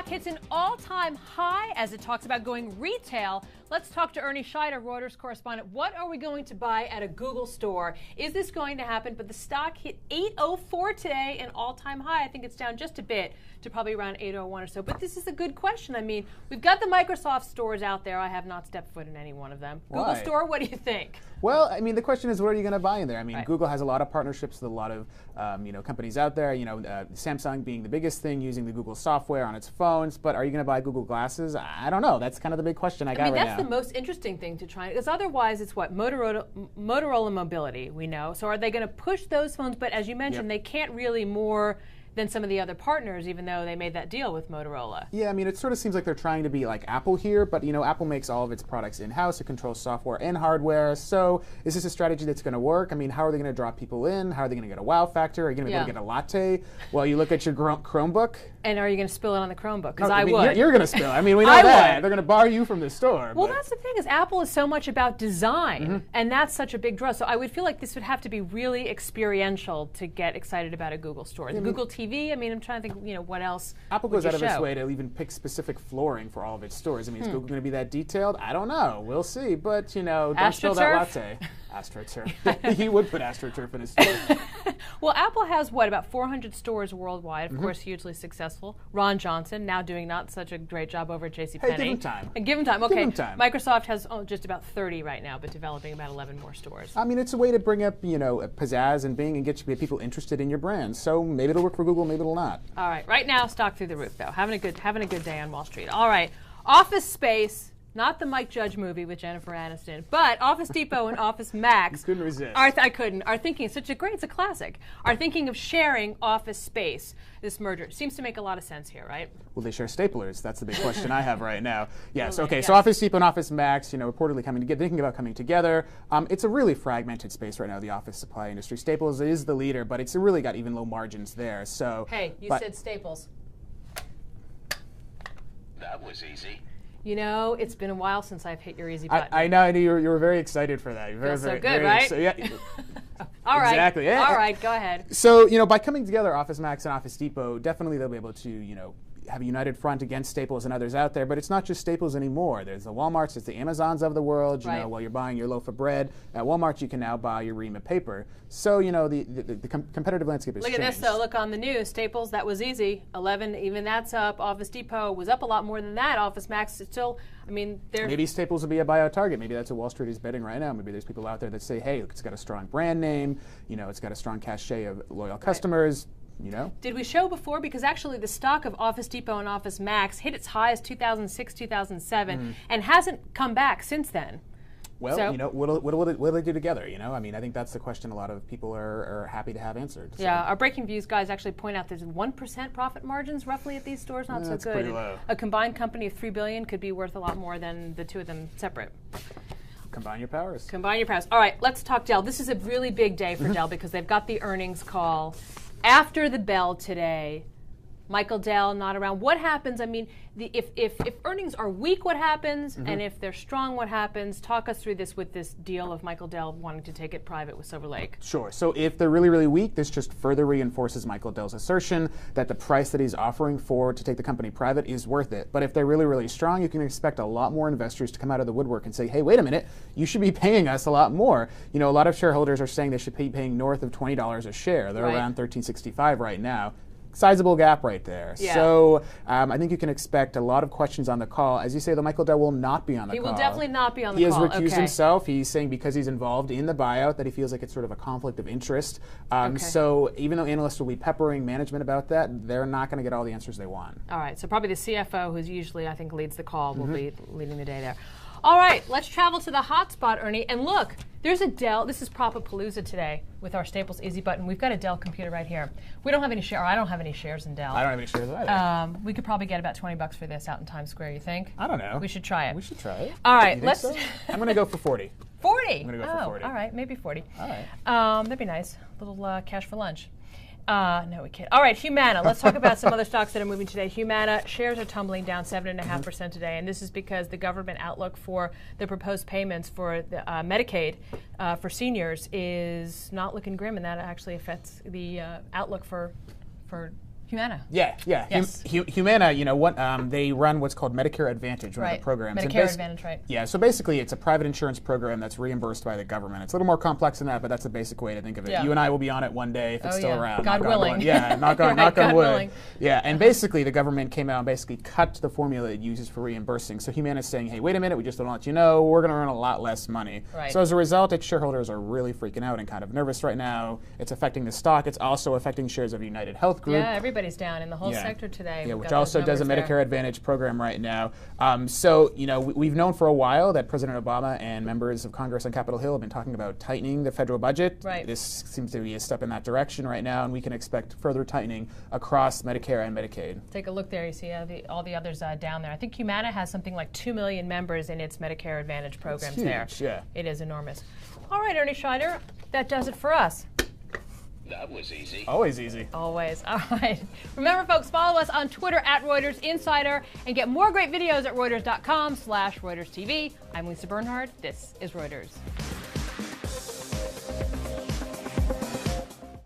stock hits an all-time high as it talks about going retail. Let's talk to Ernie Scheider, Reuters correspondent. What are we going to buy at a Google store? Is this going to happen? But the stock hit 804 today, an all-time high. I think it's down just a bit to probably around 801 or so. But this is a good question. I mean, we've got the Microsoft stores out there. I have not stepped foot in any one of them. Why? Google store, what do you think? Well, I mean, the question is, what are you going to buy in there? I mean, Right. Google has a lot of partnerships with a lot of companies out there. Samsung being the biggest thing, using the Google software on its phones. But are you going to buy Google glasses? I don't know. That's kind of the big question I got right now. That's the most interesting thing to try, because otherwise it's what? Motorola Mobility, we know. So are they going to push those phones? But as you mentioned, they can't really more than some of the other partners, even though they made that deal with Motorola. Yeah, I mean, it sort of seems like they're trying to be like Apple here, but Apple makes all of its products in-house. It controls software and hardware. So is this a strategy that's going to work? I mean, how are they going to draw people in? How are they going to get a wow factor? Are you going to be able to get a latte while you look at your Chromebook? And are you going to spill it on the Chromebook? Because I mean, would. You're going to spill. I mean, we know I that. would. They're going to bar you from the store. Well, that's the thing, is Apple is so much about design, and that's such a big draw. So I would feel like this would have to be really experiential to get excited about a Google store. The Google TV, I mean, I'm trying to think, what else Apple goes out of its way to even pick specific flooring for all of its stores. I mean, is Google going to be that detailed? I don't know. We'll see. But, don't spill that latte. AstroTurf. He would put AstroTurf in his store. Well, Apple has, about 400 stores worldwide, of course, hugely successful. Ron Johnson, now doing not such a great job over at JCPenney. Hey, give him time. Give him time. Okay. Give him time. Microsoft has just about 30 right now, but developing about 11 more stores. I mean, it's a way to bring up, pizzazz and Bing and get people interested in your brand. So maybe it'll work for Google, maybe it'll not. All right. Right now, stock through the roof, though. Having a good day on Wall Street. All right. Office Space. Not the Mike Judge movie with Jennifer Aniston, but Office Depot and Office Max. You couldn't resist. I couldn't. Are thinking, it's a classic, are thinking of sharing office space. This merger seems to make a lot of sense here, right? Will they share staplers? That's the big question I have right now. Yes, okay, so Office Depot and Office Max, reportedly thinking about coming together. It's a really fragmented space right now, the office supply industry. Staples is the leader, but it's really got even low margins there. So. Hey, you said Staples. That was easy. It's been a while since I've hit your easy button. I know, you were very excited for that. You're very, so good, right? So, yeah. All right. Exactly. Yeah. All right, go ahead. So, by coming together, Office Max and Office Depot, definitely they'll be able to, have a united front against Staples and others out there. But it's not just Staples anymore. There's the Walmarts, there's the Amazons of the world. While you're buying your loaf of bread at Walmart, you can now buy your ream of paper. So, the competitive landscape has changed. Look at this, though. Look on the news. Staples, that was easy. 11, even that's up. Office Depot was up a lot more than that. Office Max is still, Maybe Staples will be a buyout target. Maybe that's what Wall Street is betting right now. Maybe there's people out there that say, hey, it's got a strong brand name. It's got a strong cachet of loyal customers. Did we show before? Because actually the stock of Office Depot and Office Max hit its highs 2006, 2007, and hasn't come back since then. Well, what will they do together? I think that's the question a lot of people are happy to have answered. So. Yeah, our Breaking Views guys actually point out there's 1% profit margins roughly at these stores. Not so that's good. Pretty low. A combined company of $3 billion could be worth a lot more than the two of them separate. Combine your powers. Combine your powers. All right, let's talk Dell. This is a really big day for Dell because they've got the earnings call after the bell today. Michael Dell not around. What happens? If earnings are weak, what happens? And if they're strong, what happens? Talk us through this with this deal of Michael Dell wanting to take it private with Silver Lake. Sure. So if they're really, really weak, this just further reinforces Michael Dell's assertion that the price that he's offering to take the company private is worth it. But if they're really, really strong, you can expect a lot more investors to come out of the woodwork and say, hey, wait a minute, you should be paying us a lot more. A lot of shareholders are saying they should be paying north of $20 a share. They're around $13.65 right now. Sizable gap right there. Yeah. So I think you can expect a lot of questions on the call. As you say, though, Michael Dell will not be on the call. He will definitely not be on the call. call. He has recused himself. He's saying because he's involved in the buyout that he feels like it's sort of a conflict of interest. So even though analysts will be peppering management about that, they're not going to get all the answers they want. All right. So probably the CFO, who's usually, I think, leads the call, will be leading the day there. All right, let's travel to the hotspot, Ernie. And look, there's a Dell. This is Propapalooza today with our Staples Easy Button. We've got a Dell computer right here. We don't have any share. I don't have any shares in Dell. I don't have any shares either. We could probably get about $20 for this out in Times Square. You think? I don't know. We should try it. We should try it. All right, let's. So? I'm going to go for 40. 40. I'm going to go for 40. All right, maybe 40. All right. That'd be nice. A little cash for lunch. No, we can't. All right, Humana. Let's talk about some other stocks that are moving today. Humana shares are tumbling down 7.5% today, and this is because the government outlook for the proposed payments for the, Medicaid for seniors is not looking grim, and that actually affects the outlook for Humana. Yeah. Yes. Humana, they run what's called Medicare Advantage, one of Right. the programs. Medicare Advantage, right. Yeah, so basically it's a private insurance program that's reimbursed by the government. It's a little more complex than that, but that's the basic way to think of it. Yeah. You and I will be on it one day if it's still around. God knock on willing. wood. Yeah, knock on, Right, knock on God wood. willing. Yeah, and basically the government came out and basically cut the formula it uses for reimbursing. So Humana is saying, hey, wait a minute, we just don't let you know, we're going to earn a lot less money. Right. So as a result, its shareholders are really freaking out and kind of nervous right now. It's affecting the stock. It's also affecting shares of United Health Group. Yeah, everybody's down in the whole sector today. Yeah, We've which got also those does a numbers Medicare there. Advantage program right now. So, we've known for a while that President Obama and members of Congress on Capitol Hill have been talking about tightening the federal budget. Right. This seems to be a step in that direction right now, and we can expect further tightening across Medicare and Medicaid. Take a look there. You see all the others down there. I think Humana has something like 2 million members in its Medicare Advantage programs huge, there. yeah. It is enormous. All right, Ernie Scheider, that does it for us. That was easy. Always easy. Always. All right. Remember, folks, follow us on Twitter at Reuters Insider and get more great videos at Reuters.com/ReutersTV. I'm Lisa Bernhard. This is Reuters.